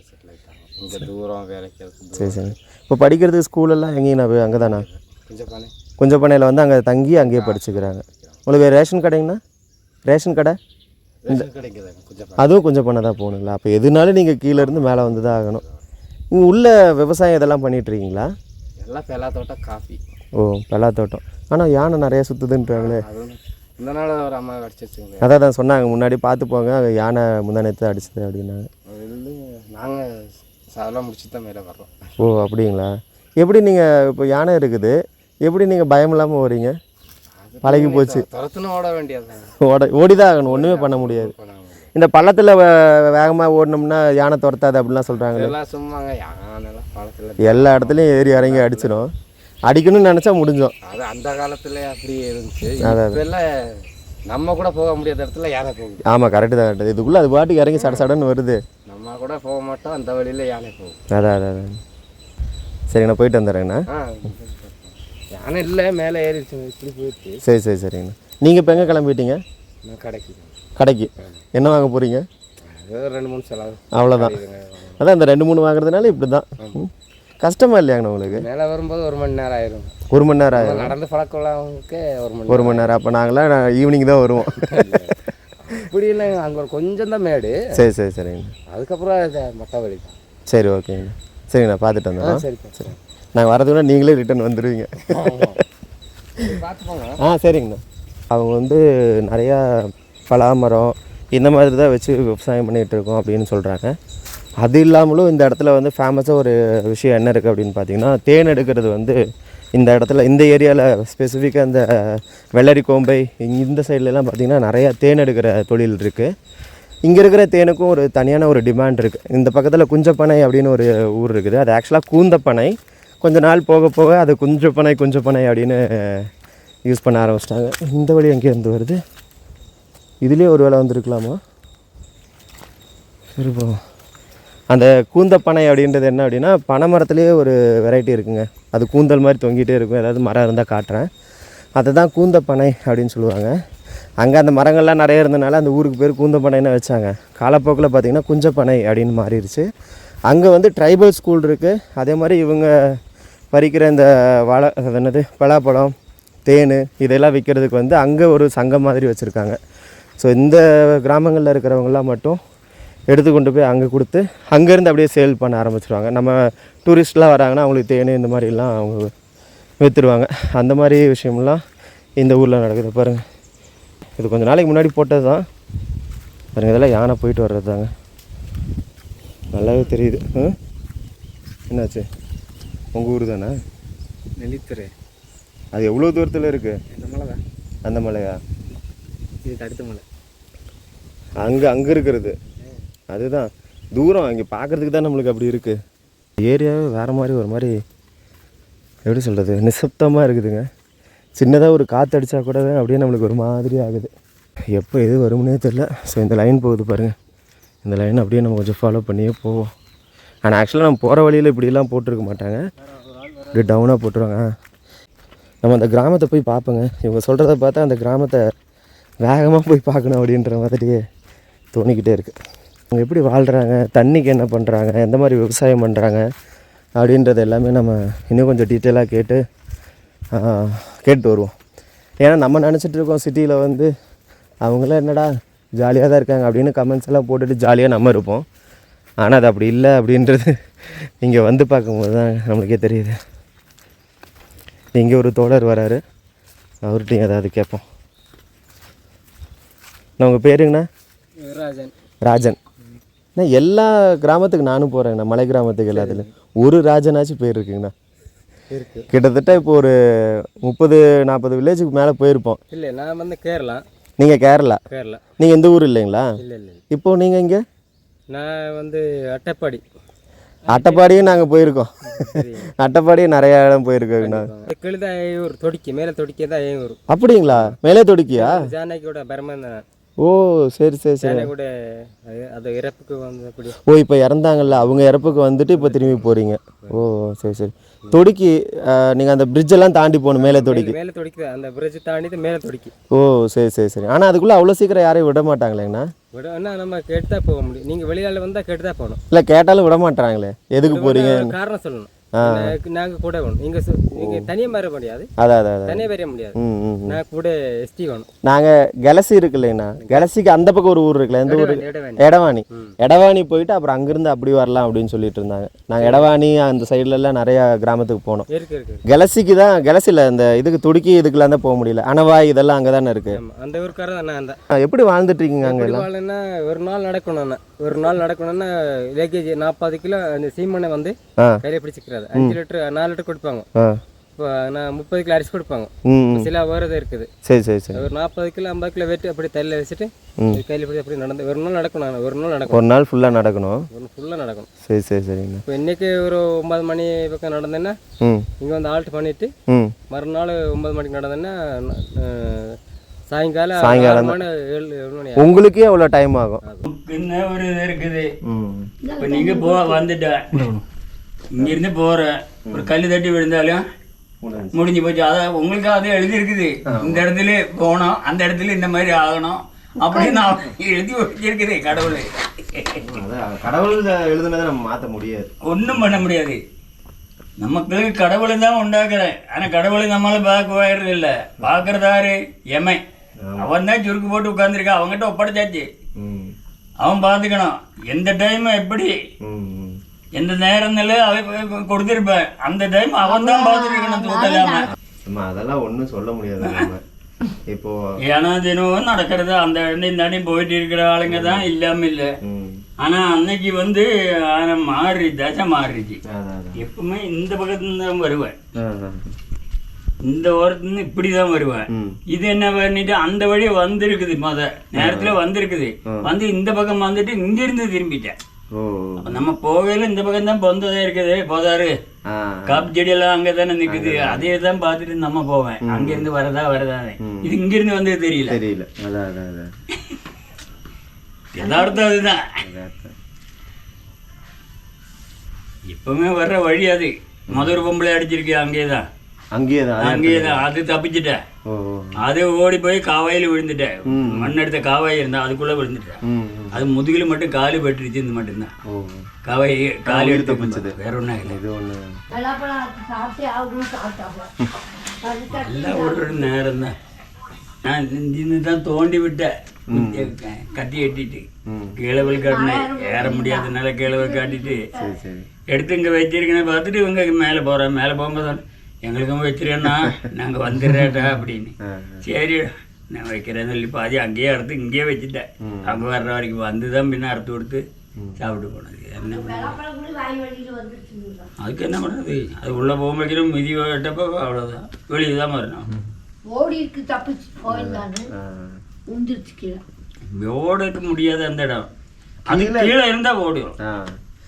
இங்கே தூரம் வேலைக்கு. சரி. இப்போ படிக்கிறதுக்கு ஸ்கூலெல்லாம் எங்கேங்கண்ணா போய்? அங்கே தானா? கொஞ்சம் பண்ணையில் வந்து அங்கே தங்கி அங்கேயே படிச்சுக்கிறாங்க. உங்களுக்கு ரேஷன் கடைங்கண்ணா? ரேஷன் கடை அதுவும் கொஞ்சம் பண்ண தான் போகணுங்களா? அப்போ எதுனாலும் நீங்கள் கீழேருந்து மேலே வந்து தான் ஆகணும். இங்கே உள்ள விவசாயம் இதெல்லாம் பண்ணிகிட்ருக்கீங்களா? எல்லாம் பலாத்தோட்டம், காஃபி. ஓ, பலாத்தோட்டம். ஆனால் யானை நிறையா சுற்றுதுன்றாங்களே. இந்த நாள் ஒரு அம்மா அடிச்சிருச்சுங்க. அதான் சொன்னாங்க முன்னாடி பார்த்து போங்க, அங்கே யானை முந்தானத்தை அடிச்சது அப்படின்னாங்க. நாங்கள் அதெல்லாம் முடிச்சு தான் மேலே வர்றோம். ஓ, அப்படிங்களா? எப்படி நீங்கள் இப்போ யானை இருக்குது, எப்படி நீங்கள் பயம் இல்லாமல் வரீங்க? பழகி போச்சு. துரத்துன்னு ஓட வேண்டியது. ஓடி தான் ஆகணும், ஒன்றுமே பண்ண முடியாது. இந்த பள்ளத்தில் வேகமாக ஓடினோம்னா யானை துரத்தாது அப்படிலாம் சொல்கிறாங்க. எல்லாம் சும்மாங்க. யானைலாம் பள்ளத்தில் எல்லா இடத்துலையும் ஏறி இறங்கி அடிச்சிடும். அடிக்கணும்னு நினச்சா முடிஞ்சோம். அது அந்த காலத்தில் அப்படி இருந்துச்சு. அதெல்லாம் நம்ம கூட போக முடியாத இடத்துல யானை போகும். ஆமாம், கரெக்டு தான், கரெக்டு. இதுக்குள்ளே அது பாட்டுக்கு இறங்கி சடன்னு வருது. நம்ம கூட போக மாட்டோம், அந்த வழியில் யானை போகும். அதான். சரிங்கண்ணா, போயிட்டு வந்துடுறேங்கண்ணா. யானை இல்லை, மேலே ஏறிடுச்சு, இப்படி போயிடுச்சு. சரிங்கண்ணா. நீங்கள் இப்போ எங்கே கிளம்பிட்டீங்க? நான் கடைக்கு. என்ன வாங்க போகிறீங்க? அது 2-3 செலவு அவ்வளோதான். அதான் இந்த 2-3 வாங்குறதுனால இப்படி தான். கஷ்டமா இல்லையாங்கண்ணா உங்களுக்கு? மேலே வரும்போது 1 மணி நேரம் ஆயிரும். 1 மணி நேரம் ஆயிரும். நடந்து பழக்கம்க்கு 1 மணி நேரம். அப்போ நாங்களாம் ஈவினிங் தான் வருவோம். இப்படி இல்லை, அங்கே ஒரு கொஞ்சம் தான் மேடு. சரிங்கண்ணா. அதுக்கப்புறம் மொட்டை வழி தான். சரி, ஓகேங்கண்ணா. சரிங்கண்ணா, பார்த்துட்டு வந்துடுறோம். சரி. நாங்கள் வரதுக்குன்னா நீங்களே ரிட்டர்ன் வந்துடுவீங்க. பார்த்துப்போங்க. சரிங்கண்ணா. அவங்க வந்து நிறையா பலாமரம் இந்த மாதிரி தான் வச்சு விவசாயம் பண்ணிகிட்டு இருக்கோம் அப்படின்னு சொல்கிறாங்க. அது இல்லாமலும் இந்த இடத்துல வந்து ஃபேமஸாக ஒரு விஷயம் என்ன இருக்குது அப்படின்னு பார்த்தீங்கன்னா, தேன் எடுக்கிறது வந்து இந்த இடத்துல, இந்த ஏரியாவில் ஸ்பெசிஃபிக்காக இந்த வெள்ளரி கோம்பை இந்த சைட்லலாம் பார்த்திங்கன்னா நிறையா தேன் எடுக்கிற தொழில் இருக்குது. இங்கே இருக்கிற தேனுக்கும் ஒரு தனியான ஒரு டிமாண்ட் இருக்குது. இந்த பக்கத்தில் குஞ்சப்பனை அப்படின்னு ஒரு ஊர் இருக்குது. அது ஆக்சுவலாக கூந்தப்பனை. கொஞ்ச நாள் போக போக அது குஞ்சப்பனை அப்படின்னு யூஸ் பண்ண ஆரம்பிச்சிட்டாங்க. இந்த வழி எங்கேருந்து வருது? இதுலேயே ஒரு வேளை வந்துருக்கலாமா? சரி, போவோம். அந்த கூந்தப்பனை அப்படின்றது என்ன அப்படின்னா, பனை மரத்துலேயே ஒரு வெரைட்டி இருக்குங்க. அது கூந்தல் மாதிரி தொங்கிட்டே இருக்கும். ஏதாவது மரம் இருந்தால் காட்டுறேன். அதை தான் கூந்தப்பனை அப்படின்னு சொல்லுவாங்க. அங்கே அந்த மரங்கள்லாம் நிறைய இருந்தனால அந்த ஊருக்கு பேர் கூந்தப்பனைன்னு வச்சாங்க. காலப்போக்கில் பார்த்திங்கன்னா குஞ்சப்பனை அப்படின்னு மாறிடுச்சு. அங்கே வந்து ட்ரைபல் ஸ்கூல் இருக்குது. அதே மாதிரி இவங்க பறிக்கிற இந்த பலாப்பழம், தேன் இதெல்லாம் விற்கிறதுக்கு வந்து அங்கே ஒரு சங்கம் மாதிரி வச்சுருக்காங்க. ஸோ இந்த கிராமங்களில் இருக்கிறவங்களாம் மட்டும் எடுத்து கொண்டு போய் அங்கே கொடுத்து அங்கேருந்து அப்படியே சேல் பண்ண ஆரம்பிச்சிருவாங்க. நம்ம டூரிஸ்ட்லாம் வராங்கன்னா அவங்களுக்கு தேன் இந்த மாதிரிலாம் அவங்க விற்றுருவாங்க. அந்த மாதிரி விஷயம்லாம் இந்த ஊரில் நடக்குது. பாருங்கள், இது கொஞ்சம் நாளைக்கு முன்னாடி போட்டது தான். பாருங்கள், இதெல்லாம் யானை போயிட்டு வர்றது தாங்க. நல்லாவே தெரியுது. என்னாச்சு? உங்கள் ஊர் தானே? நெல்லித்துறை. அது எவ்வளோ தூரத்தில் இருக்குது? இந்த மலை தான். அந்த மலையா? இதுக்கு அடுத்த மலை அங்கே இருக்கிறது அதுதான் தூரம். அங்கே பார்க்குறதுக்கு தான் நம்மளுக்கு அப்படி இருக்குது. ஏரியாவே வேறு மாதிரி, ஒரு மாதிரி எப்படி சொல்கிறது, நிசப்தமாக இருக்குதுங்க. சின்னதாக ஒரு காற்று அடித்தா கூட அப்படியே நம்மளுக்கு ஒரு மாதிரி ஆகுது. எப்போ எது வரும்னே தெரில. ஸோ இந்த லைன் போகுது பாருங்கள். இந்த லைன் அப்படியே நம்ம கொஞ்சம் ஃபாலோ பண்ணியே போவோம். ஆனால் ஆக்சுவலாக நம்ம போகிற வழியில் இப்படிலாம் போட்டிருக்க மாட்டாங்க. இப்படி டவுனாக போட்டுருவாங்க. நம்ம அந்த கிராமத்தை போய் பார்ப்போங்க. இவங்க சொல்கிறத பார்த்தா அந்த கிராமத்தை வேகமாக போய் பார்க்கணும் அப்படின்ற மாதிரியே தோணிக்கிட்டே இருக்குது. அவங்க எப்படி வாழ்கிறாங்க, தண்ணிக்கு என்ன பண்ணுறாங்க, எந்த மாதிரி விவசாயம் பண்ணுறாங்க அப்படின்றது எல்லாமே நம்ம இன்னும் கொஞ்சம் டீட்டெயிலாக கேட்டு வருவோம். ஏன்னா நம்ம நினச்சிட்டு இருக்கோம் சிட்டியில் வந்து அவங்களாம் என்னடா ஜாலியாக தான் இருக்காங்க அப்படின்னு கமெண்ட்ஸ் எல்லாம் போட்டுட்டு ஜாலியாக நம்ம இருப்போம். ஆனால் அது அப்படி இல்லை அப்படின்றது இங்கே வந்து பார்க்கும்போது தான் நம்மளுக்கே தெரியுது. இங்கே ஒரு தோழர் வராரு, அவர்கிட்டையும் ஏதாவது கேட்போம். நான் உங்கள் பேருங்கண்ணா? ராஜன். நான் எல்லா கிராமத்துக்கு நானும் போகிறேங்கண்ணா, மலை கிராமத்துக்கு எல்லாத்துலையும் ஒரு ராஜனாச்சும் பேர் இருக்குங்கண்ணா. கிட்டத்தட்ட இப்போ ஒரு 30-40 வில்லேஜுக்கு மேலே போயிருப்போம். இல்லை, நான் வந்து கேரளா. நீங்கள் கேரளா? நீங்கள் எந்த ஊர் இல்லைங்களா? இல்லை. இப்போது நீங்கள் இங்கே? நான் வந்து அட்டைப்பாடி. அட்டைப்பாடியும் நாங்கள் போயிருக்கோம். அட்டைப்பாடியும் நிறையா இடம் போயிருக்கோங்கண்ணா. கிளிதான் ஊர் தொடிக்கி, மேலே தொடிக்கி தான் என் ஊர். அப்படிங்களா? மேலே தொடிக்கியா? ஜானகியோட பரமன். ஓ, சரி. கூட அது இறப்புக்கு வந்து அப்படி. ஓ, இப்போ இறந்தாங்கல்ல, அவங்க இறப்புக்கு வந்துட்டு இப்போ திரும்பி போகிறீங்க. ஓ, சரி. தொடிக்கி நீங்கள் அந்த பிரிட்ஜெல்லாம் தாண்டி போகணும். மேலே தொடிக்கி அந்த பிரிட்ஜ் தாண்டி மேலே தொடிக்கி. ஓ, சரி. ஆனால் அதுக்குள்ளே அவ்வளோ சீக்கிரம் யாரையும் விட மாட்டாங்களேங்கண்ணா? விடனா நம்ம கேட்டு தான் போக முடியும். நீங்கள் வெளியால் வந்தால் கேட்டு தான் போகணும். இல்லை, கேட்டாலும் விட மாட்டாங்களே. எதுக்கு போகிறீங்க காரணம் சொல்லணும். நாங்கள் கூட வேணும். நீங்கள் தனியாக மாற முடியாது. அதான் தனியாக வரைய முடியாது. நான் கூட எஸ்டி வேணும். நாங்கள் கெலசி இருக்கு இல்லைங்கண்ணா, கெலசிக்கு அந்த பக்கம் ஒரு ஊர் இருக்குல்ல, எந்த ஊர்? எடவாணி போயிட்டு அப்புறம் அங்கேருந்து அப்படி வரலாம் அப்படின்னு சொல்லிட்டு இருந்தாங்க. நாங்கள் எடவாணி அந்த சைட்லலாம் நிறையா கிராமத்துக்கு போனோம். கெலசிக்கு தான், கெலசியில் இந்த இதுக்கு துடுக்கி இதுக்கெல்லாம் தான் போக முடியல. அணவாய் இதெல்லாம் அங்கே தானே இருக்குது. அந்த ஊருக்காரன் நான் தான். எப்படி வாழ்ந்துட்டு இருக்கீங்க அங்கே? ஒரு நாள் நடக்கணும்னா லக்கேஜ் 40 கிலோ அந்த சீமனை வந்து கையில பிடிச்சிக்கிறாரு. 5 லிட்டர் 4 லிட்டர் கொடுப்பாங்க. இப்போ நான் 30 கிலோ அரிசி கொடுப்பாங்க. சில வேறு இருக்குது. சரி. ஒரு 40 கிலோ 50 கிலோ வெட்டி அப்படி தலையில் வச்சுட்டு கையில் பிடிச்சி அப்படி நடந்து ஒரு நாள் நடக்கணும். ஒரு நாள் ஃபுல்லாக நடக்கணும். சரிங்க. இப்போ இன்னைக்கு ஒரு 9 மணி பக்கம் நடந்தேன்னா இங்கே வந்து ஆல்ட் பண்ணிட்டு மறுநாள் 9 மணிக்கு நடந்தேன்னா சாயங்காலம் சாயங்காலம் 6 மணி 7 மணி உங்களுக்கே எவ்வளோ டைம் ஆகும்? பின்ன ஒரு இது இருக்குது. ம் இப்போ நீங்கள் வந்துட்ட இங்கிருந்து போகிற ஒரு கல் தட்டி விழுந்தாலும் முடிஞ்சு போச்சு. அதான் உங்களுக்கு அதே எழுதியிருக்குது, இந்த இடத்துல போகணும், அந்த இடத்துல இந்த மாதிரி ஆகணும் அப்படின்னு நான் எழுதி வச்சிருக்குது கடவுள். கடவுள் எழுதுனதை நம்ம மாற்ற முடியாது, ஒன்றும் பண்ண முடியாது. நமக்கு கடவுளை தான் உண்டாக்குறேன். ஆனால் கடவுளை நம்மளால பார்க்க போயிடுறது இல்லை. பார்க்கறதாரு எமை, அவன் தான் சுருக்கு போட்டு உட்காந்துருக்கான். அவங்ககிட்ட ஒப்படைச்சாச்சு, அவன் பார்த்துக்கணும். எந்த டைம் எப்படி எந்த நேரம்னால அவன் கொடுத்துருப்பேன், அந்த டைம் அவன் தான் பார்த்துருக்கணும் தூட்டலாம. அதெல்லாம் ஒன்றும் சொல்ல முடியாது நம்ம. இப்போ ஏன்னா தினமும் நடக்கிறது, அந்த இந்த அடி போயிட்டு இருக்கிற ஆளுங்க தான் இல்லாம இல்லை. ஆனா அன்னைக்கு மாறி தசை மாறிடுச்சு. எப்பவுமே இந்த பக்கத்துல தான் வருவேன், இந்த ஓரத்துல இப்படிதான் வருவேன். இது என்ன பண்ணிட்டு அந்த வழி வந்திருக்குது, நேரத்துல வந்திருக்குது. வந்து இந்த பக்கம் வந்துட்டு இங்க இருந்து திரும்பிட்டேன். நம்ம போகையில இந்த பக்கம் தான் பொந்ததே இருக்குது, போதாரு காப்பி செடியெல்லாம் அங்கதானே நிக்குது. அதே தான் பார்த்துட்டு நம்ம போவேன். அங்க இருந்து வரதானே, இது இங்க இருந்து வந்து தெரியல. யதார்த்தம் அதுதான். எப்பவுமே வர்ற வழி அது. ஒரு பொம்பளை அடிச்சிருக்கு, அங்கேதான் அது தப்பிச்சுட்டேன். அது ஓடி போய் காவாயில விழுந்துட்டேன். மண் எடுத்த காவாய் இருந்தா அதுக்குள்ள விழுந்துட்டேன். அது முதுகில மட்டும் காலு பட்டுருச்சு, இந்த மட்டும்தான் காவாய் காலு எடுத்து பிடிச்சது, வேற ஒன்றும் இல்லை. எல்லாம் ஒரு நேரம் தான். நான் தான் தோண்டி விட்டேன், கத்தி கட்டிட்டு கிழவல் காட்டினேன். ஏற முடியாததுனால கிழவல் காட்டிட்டு எடுத்து இங்கே வச்சிருக்கேன்னு பார்த்துட்டு இவங்க மேலே போகும்போது எங்களுக்கும் வச்சிருக்கேன்னா நாங்கள் வந்துடுறேட்டா அப்படின்னு. சரி நான் வைக்கிறேன்னு சொல்லி பாதி அங்கேயே அறுத்து இங்கேயே வச்சுட்டேன். அவங்க வர்ற வரைக்கும் வந்து தான் பின்ன அறுத்து கொடுத்து சாப்பிட்டு போனது. என்ன பண்ணுறது, அதுக்கு என்ன பண்ணுறது? அது உள்ளே போக வைக்கிறோம், மிதி வெட்டப்போ அவ்வளோதான், வெளியே தான் வரணும். ஓடுக்க முடியாது அந்த இடம், அது கீழே இருந்தா ஓடும்.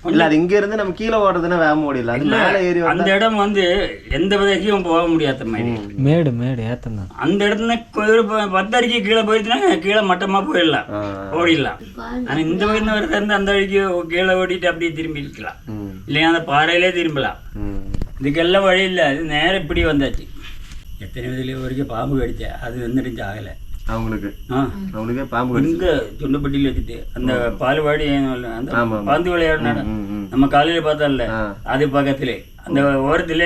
இல்ல அது இங்க இருந்து நம்ம கீழே ஓடுறதுன்னா வேகம் ஓடிடலாம். அது மேலே ஏறி அந்த இடம் எந்த விதைக்கும் போக முடியாத மாதிரி மேடு ஏத்தம். அந்த இடத்துல 10 அடிக்கு கீழே போயிடுச்சுன்னா கீழே மட்டமா போயிடலாம், ஓடிடலாம். ஆனா இந்த வகையில் வரத இருந்து அந்த அடிக்கு கீழே ஓடிட்டு அப்படியே திரும்பி இருக்கலாம், இல்லையா அந்த பாறையிலே திரும்பலாம். இதுக்கெல்லாம் வழி இல்லை. அது நேரம் இப்படி வந்தாச்சு. எத்தனை விதில வரைக்கும் பாம்பு கடிச்சா அது வந்துடுச்சு, ஆகலை அவங்களுக்கு. பாம்பு இங்க துண்டப்பட்டியில வச்சுட்டு அந்த பால்வாடி அந்த பாந்து விளையாடுனா நம்ம காலையில பார்த்தோம்ல, அது பக்கத்துல அந்த ஓரத்துல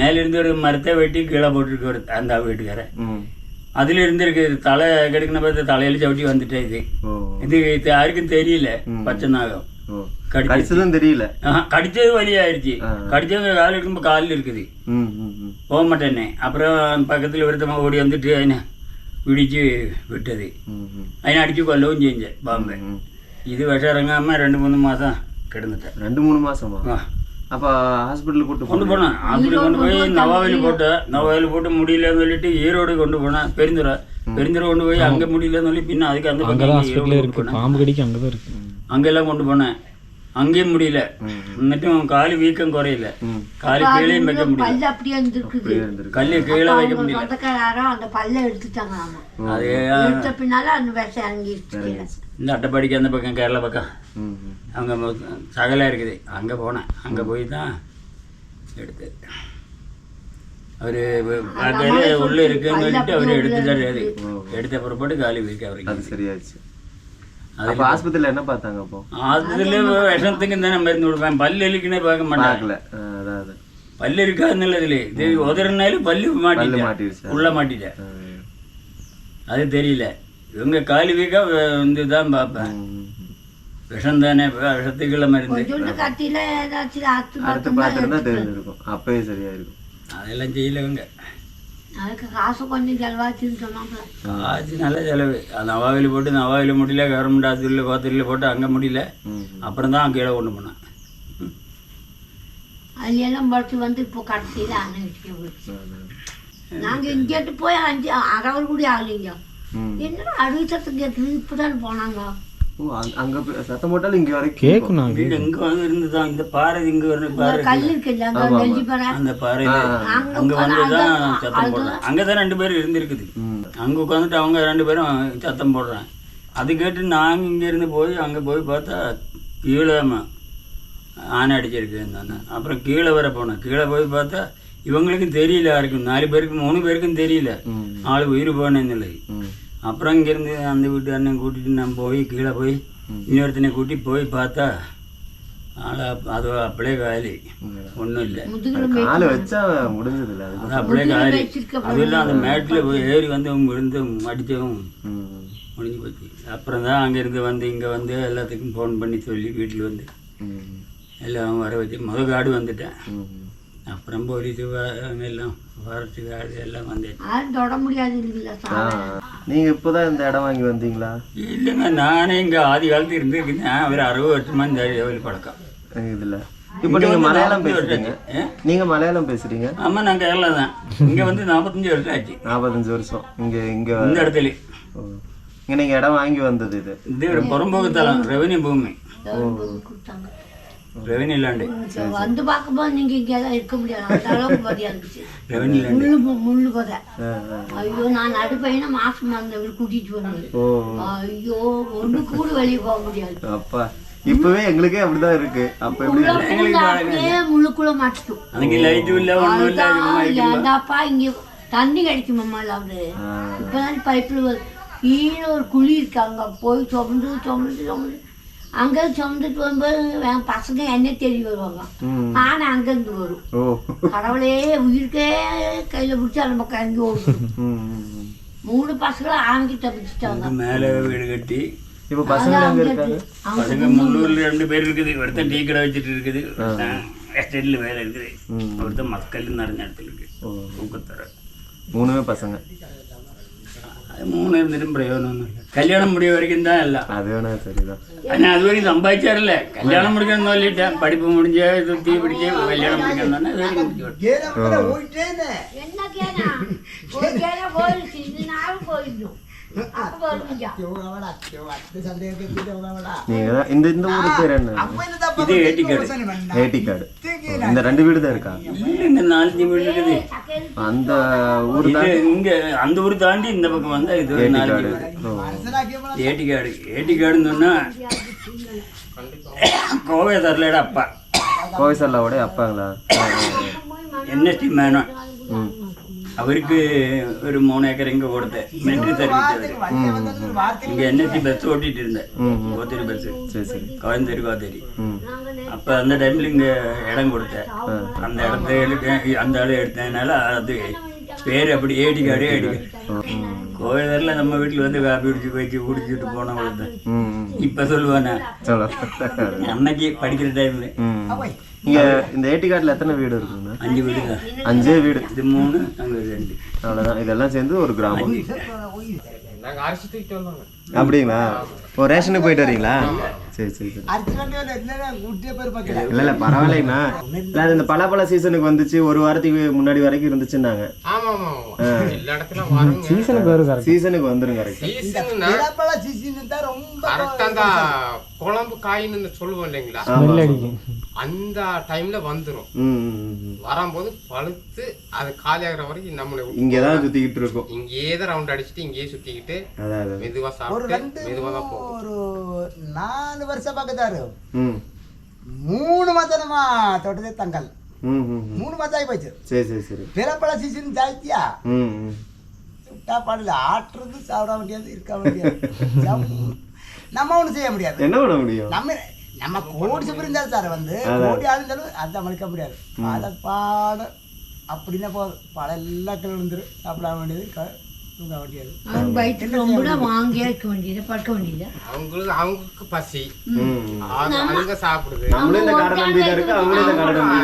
மேல இருந்து ஒரு மரத்தை வெட்டி கீழே போட்டுருக்கு ஒரு அந்த வீட்டுக்கார. அதுல இருந்திருக்கு தலை கெடுக்கின பார்த்து தலையில சவிட்டி வந்துட்டேன். இது யாருக்கும் தெரியல. பச்சை நாகம் கடிச்சதும் தெரியல, கடிச்சது வலியாயிருச்சு. கடிச்சது காலில் இருக்கும்போது காலில் இருக்குது, போக மாட்டேன்னே. அப்புறம் பக்கத்துல ஒருத்தமா ஓடி வந்துட்டு என்ன பிடிச்சு விட்டது. അതിനെ அடிச்சு கொல்லவும் செஞ்சேன் பாம்பை. இது விஷம் இறங்காமல் 2-3 மாதம் கிடந்துட்டேன். 2-3 மாதமா? அப்போ ஹாஸ்பிட்டலுக்கு கொண்டு போனேன். ஹாஸ்பிட்டல் கொண்டு போய் நவாவில் போட்டு முடியலன்னு சொல்லிட்டு ஈரோடு கொண்டு போனேன். பெருந்துறை கொண்டு போய் அங்கே முடியலன்னு சொல்லி பின்ன அதுக்கு அந்த பாம்பு கடிக்கு அங்கே தான் இருக்கு. அங்கெல்லாம் கொண்டு போனேன், அங்கேயும் முடியல. എന്നിട്ടുம் காலு வீக்கம் குறையில, காலு கீழே வைக்க முடியல, கல்லு கீழே வைக்க முடியல. இந்த அட்டைப்பாடிக்கு அந்த பக்கம் கேரளா பக்கம் அங்கே சகலாக இருக்குது, அங்கே போனேன். அங்கே போய் தான் எடுத்து அவரு பார்க்கல உள்ள இருக்குன்னு சொல்லிட்டு அவரு எடுத்துட்டாரு. எடுத்த புறப்பாடு காலி வீக்கம் அவருக்கு சரியாச்சு. அது ஆஸ்பத்திரியில் என்ன பார்த்தாங்க? அப்போ ஆஸ்பத்திரியில் விஷத்துக்கு தானே மருந்து கொடுப்பேன். பல்லு எலிக்குன்னே பார்க்க மாட்டாங்கல்ல, பல்லு இருக்காதுன்னு இதுல இது உதறினாலும் பல்லு மாட்டிடுச்சு, உள்ள மாட்டிட்டேன். அது தெரியல. இவங்க காலி வீக்கா தான் பார்ப்பேன். விஷம் தானே, விஷத்துக்குள்ள மருந்து தெரிஞ்சிருக்கும், அப்பவே சரியா இருக்கும். அதெல்லாம் செய்யலவங்க. அதுக்கு காசு கொஞ்சம் செலவாச்சுன்னு சொன்னாங்க. காசு நல்ல செலவு. நவாவில் போட்டு நவாவில் முடியல, கவர்மெண்ட் ஆஸ்பத்திரியில் கோத்தரியில் போட்டு அங்கே முடியல. அப்புறம் தான் கீழே கொண்டு போனேன். அதுலாம் படிச்சு வந்து இப்போ கடைசியில் அனுப்பிச்சு போச்சு. நாங்கள் இங்கேட்டு போய் 5 அரை கூட ஆகலைங்க. என்னடா 60 கேட்டு இப்போ தான் போனாங்க. ஓ அங்கே சத்தம் போட்டாலும் இங்கே வரைக்கும் கேட்கணும் வீடு இங்க வந்து இருந்துதான் இந்த பாறை இங்க ஒரு பாறை கல் இருக்கு. இருக்குல்ல அங்க நெஞ்சு பாறை அந்த பாறையில அங்க வந்துதான் சத்தம் போடுறான். அங்கதான் 2 பேரும் இருந்திருக்குது. அங்க உட்காந்துட்டு அவங்க 2 பேரும் சத்தம் போடுறாங்க. அது கேட்டு நாங்கள் இங்க இருந்து போய் அங்க போய் பார்த்தா கீழே ஆனை அடிச்சிருக்கு அந்த. அப்புறம் கீழே வர போனோம். கீழே போய் பார்த்தா இவங்களுக்கும் தெரியல, யாருக்கும் 4 பேருக்கும் 3 பேருக்கும் தெரியல ஆள் உயிர் போனேன்னு. அப்புறம் இங்கேருந்து அந்த வீட்டு அண்ணன் கூட்டிகிட்டு நான் போய் கீழே போய் இன்னொருத்தனை கூட்டி போய் பார்த்தா ஆளை அது அப்படியே காலி, ஒன்றும் இல்லை. காலை வச்சா முடிஞ்சதில்ல, அது அப்படியே காலி. அதெல்லாம் அந்த மேட்டில் போய் ஏறி வந்து அவங்க விழுந்து அடித்தவும் முடிஞ்சு போச்சு. அப்புறம் தான் அங்கேருந்து வந்து இங்கே வந்து எல்லாத்துக்கும் ஃபோன் பண்ணி சொல்லி வீட்டில் வந்து எல்லாம் வர வச்சு முதல் காடு வந்துட்டேன். அப்புறம் போலீஸு எல்லாம் ஃபாரஸ்ட் காடு எல்லாம் வந்துச்சு. தொட முடியாது இல்லை. நீங்கள் இப்போ தான் இந்த இடம் வாங்கி வந்தீங்களா? இல்லைங்க, நானே இங்கே ஆதி காலத்து இருந்துருக்குங்க. ஒரு 60 வருஷமாக இந்த கோவில் பழக்கம் இதில். இப்போ நீங்கள் மலையாளம் பேசுகிறீங்க? நீங்கள் மலையாளம் பேசுகிறீங்க? ஆமாம், நான் கேரளா தான். இங்கே வந்து 45 வருஷம் ஆச்சு. 45 வருஷம் இங்கே இந்த இடத்துல. இங்கே நீங்கள் இடம் வாங்கி வந்தது இது ஒரு புறம்போக்கு தலம், ரெவன்யூ பூமி, கொடுத்தாங்க. Revenue land. வந்து பார்க்கும்போது நீங்க இங்கே தான் இருக்க முடியாது, அந்த அளவுக்கு பதியா இருந்துச்சு. ரெவன்யூ லேண்டு முள்ளு பதை. ஐயோ, நான் நடுப்பையனா மாசம் வந்தவங்க கூட்டிட்டு வந்தது. ஐயோ, ஒண்ணு கூட வெளியே போக முடியாது. அப்பா இப்பவே எங்களுக்கே அப்படிதான் இருக்கு. அப்ப அப்படியே முள்ளுக்குள்ள மாட்டிக்கும். அதுக்கு லைட்டும் இல்லை, ஒன்றும் இல்லை. ஏண்டாப்பா இங்க தண்ணி கிடைக்குமாம்மா இல்லாவது. இப்பதான் பைப்பில் கீழே ஒரு குழி இருக்கு, அங்க போய் சுமந்து அங்கே சுமந்துட்டு வரும்போது என் பசங்க என்ன தேடி வருவாங்க. ஆனால் அங்கேருந்து வரும். கடவுளே உயிருக்கே கையில் பிடிச்சி அந்த பக்கம் இறங்கி ஓடும். 3 பசங்களும் ஆங்கி தப்பிச்சுட்டாங்க. மேலே வீடு கட்டி இப்போ பசங்க பசங்க முள்ளூரில் 2 பேர் இருக்குது. ஒருத்தன் டீ கடை வச்சுட்டு இருக்குது, எஸ்டேட்டில் வேலை இருக்குது. ஒருத்தன் மக்கள் நிறைஞ்ச இடத்துல இருக்குது, ஊக்கத்தர. 3 பசங்க. 3 இருந்துட்டும் பிரயோஜனம் ஒன்றும் இல்லை. கல்யாணம் முடிய வரைக்கும் தான் எல்லாம். அது வேணா சரிதான். ஆனால் அது வரைக்கும் சம்பாதிச்சாரில்ல. கல்யாணம் முடிக்கணும்னு சொல்லிட்டேன். படிப்பு முடிஞ்ச தீ பிடிச்சி கல்யாணம் முடிக்கணும்னா வேலைக்கு முடிச்சு என்ன கேனா போயிடுச்சு, இது நாளும் போயிடும். இந்த ஊரு பேர் என்ன? இது ஏட்டிக்காடு. ஏட்டிக்காடு. இந்த 2 வீடு தான் இருக்கா? இந்த 4 வீடு இருக்குது. அந்த ஊர் இங்க அந்த ஊர் தாண்டி இந்த பக்கம் வந்தா இது ஒரு 4 வீடு. ஏட்டிக்காடு. ஏட்டிக்காடுன்னு சொன்னா கோவை தரலடா அப்பா. கோவை சல்லாவோட அப்பாங்களா? என்எஸ்டி மேனன். அவருக்கு ஒரு 3 ஏக்கர் இங்கே கொடுத்தேன். Military service. இங்கே என்எஸ்சி பஸ் ஓட்டிட்டு இருந்தேன், கோத்தேரி பஸ். கோயம்புத்தூர் கோத்தேரி. அப்போ அந்த டைமில் இங்கே இடம் கொடுத்தேன். அந்த அந்த இடம் எடுத்ததுனால அது பேர் அப்படி ஏட்டிக்காடு. கோயிலில் நம்ம வீட்டில் வந்து காப்பி குடிச்சிட்டு போனவங்களுக்கு தான் இப்போ சொல்லுவானே. அன்னைக்கு படிக்கிற டைம்ல இங்க இந்த ஏட்டிக்காட்டில் எத்தனை வீடு இருக்குங்க? 5 வீடு தான். 5 வீடு. இது 3, அங்கே 2. அவ்வளோதான். இதெல்லாம் சேர்ந்து ஒரு கிராமம். அப்படிங்களா? ஓ, ரேஷனுக்கு போயிட்டு வரீங்களா? சரி. இல்லை பரவாயில்லைங்கண்ணா. இல்லை அது இந்த பலாப்பழ சீசனுக்கு வந்துச்சு, 1 வாரத்துக்கு முன்னாடி வரைக்கும் இருந்துச்சுன்னாங்க. சீசனுக்கு வந்துருங்க. குழம்பு காயின்னு சொல்லுவோம் இல்லைங்களா, அந்த டைம்ல வந்துரும். வரும்போது பழுத்து அது காலியாகிற வரைக்கும் நம்மள இங்கதான் சுத்திக்கிட்டு இருக்கோம். இங்கேயே தான் ரவுண்ட் அடிச்சுட்டு இங்கேயே சுத்திக்கிட்டு மெதுவா சாப்பிட்டு மெதுவா தான் போகும். ஒரு 4 வருஷம் பக்கத்தாரு 3 மாதமா தொட்டதே தங்கல். 3 மாதம் ஆகி போச்சு. சரி. பிறப்பழ சீசன் ஜாஸ்தியா சுட்டா பாடல ஆட்டுறது சாப்பிட முடியாது, இருக்க முடியாது. நம்ம ஒன்றும் செய்ய முடியாது. என்ன பண்ண முடியும்? நம்ம கோடி இருந்தாலும் சார் வந்து கோடி ஆளுந்தாலும் அதை மலிக்க முடியாது. அதை பாட அப்படின்னா போதும், பழம் எல்லாம் கிளந்துரும். சாப்பிட வேண்டியது, தூங்க வேண்டியது. அவங்களுக்கு பசி, அவங்க சாப்பிடுது. நம்மளும் இந்த காரணம் இருக்கு, அவங்களும் இந்த காரணம்